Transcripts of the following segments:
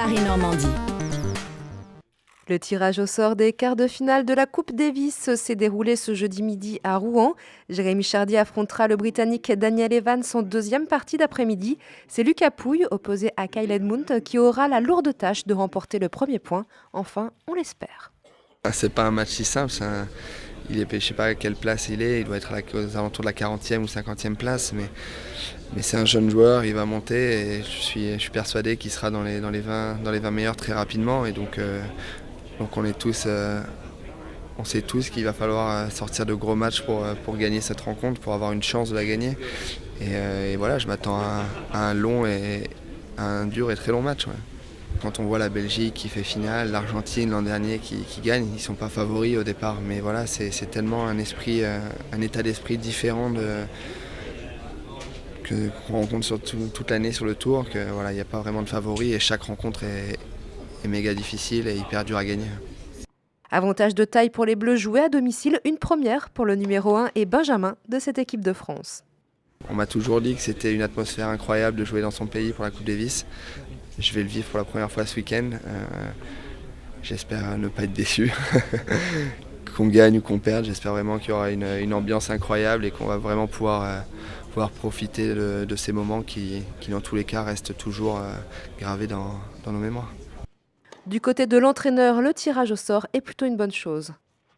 Paris-Normandie. Le tirage au sort des quarts de finale de la Coupe Davis s'est déroulé ce jeudi midi à Rouen. Jérémy Chardy affrontera le Britannique Daniel Evans en deuxième partie d'après-midi. C'est Lucas Pouille, opposé à Kyle Edmund, qui aura la lourde tâche de remporter le premier point. Enfin, on l'espère. C'est pas un match si simple. Je ne sais pas à quelle place il est. Il doit être aux alentours de la 40e ou 50e place. Mais c'est un jeune joueur, il va monter et je suis persuadé qu'il sera dans les 20 meilleurs très rapidement. Et donc on sait tous qu'il va falloir sortir de gros matchs pour gagner cette rencontre, pour avoir une chance de la gagner. Et voilà, je m'attends à un long et à un dur et très long match. Ouais. Quand on voit la Belgique qui fait finale, l'Argentine l'an dernier qui gagne, ils ne sont pas favoris au départ. Mais voilà, c'est tellement un état d'esprit différent qu'on rencontre toute l'année sur le tour que voilà, il n'y a pas vraiment de favoris et chaque rencontre est méga difficile et hyper dur à gagner. Avantage de taille pour les Bleus joués à domicile, une première pour le numéro 1 et Benjamin de cette équipe de France. On m'a toujours dit que c'était une atmosphère incroyable de jouer dans son pays pour la Coupe Davis. Je vais le vivre pour la première fois ce week-end. J'espère ne pas être déçu. Qu'on gagne ou qu'on perde, j'espère vraiment qu'il y aura une ambiance incroyable et qu'on va vraiment pouvoir profiter de ces moments qui, dans tous les cas, restent toujours gravés dans nos mémoires. Du côté de l'entraîneur, le tirage au sort est plutôt une bonne chose.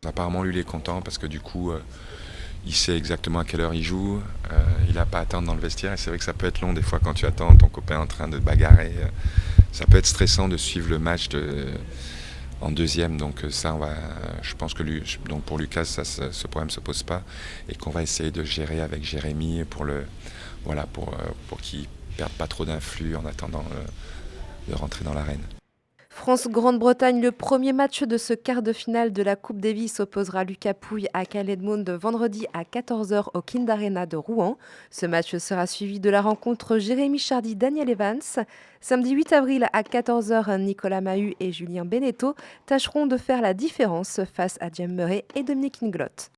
Apparemment, lui, il est content parce que du coup, il sait exactement à quelle heure il joue. Il n'a pas à attendre dans le vestiaire. Et c'est vrai que ça peut être long des fois quand tu attends ton copain en train de bagarrer. Ça peut être stressant de suivre le match en deuxième. Donc ça, je pense que donc pour Lucas, ce problème ne se pose pas. Et qu'on va essayer de gérer avec Jérémy pour qu'il ne perde pas trop d'influx en attendant de rentrer dans l'arène. France-Grande-Bretagne, le premier match de ce quart de finale de la Coupe Davis opposera Lucas Pouille à Kyle Edmund vendredi à 14h au Kind Arena de Rouen. Ce match sera suivi de la rencontre Jérémy Chardy-Daniel Evans. Samedi 8 avril à 14h, Nicolas Mahut et Julien Benneteau tâcheront de faire la différence face à Jem Murray et Dominic Inglot.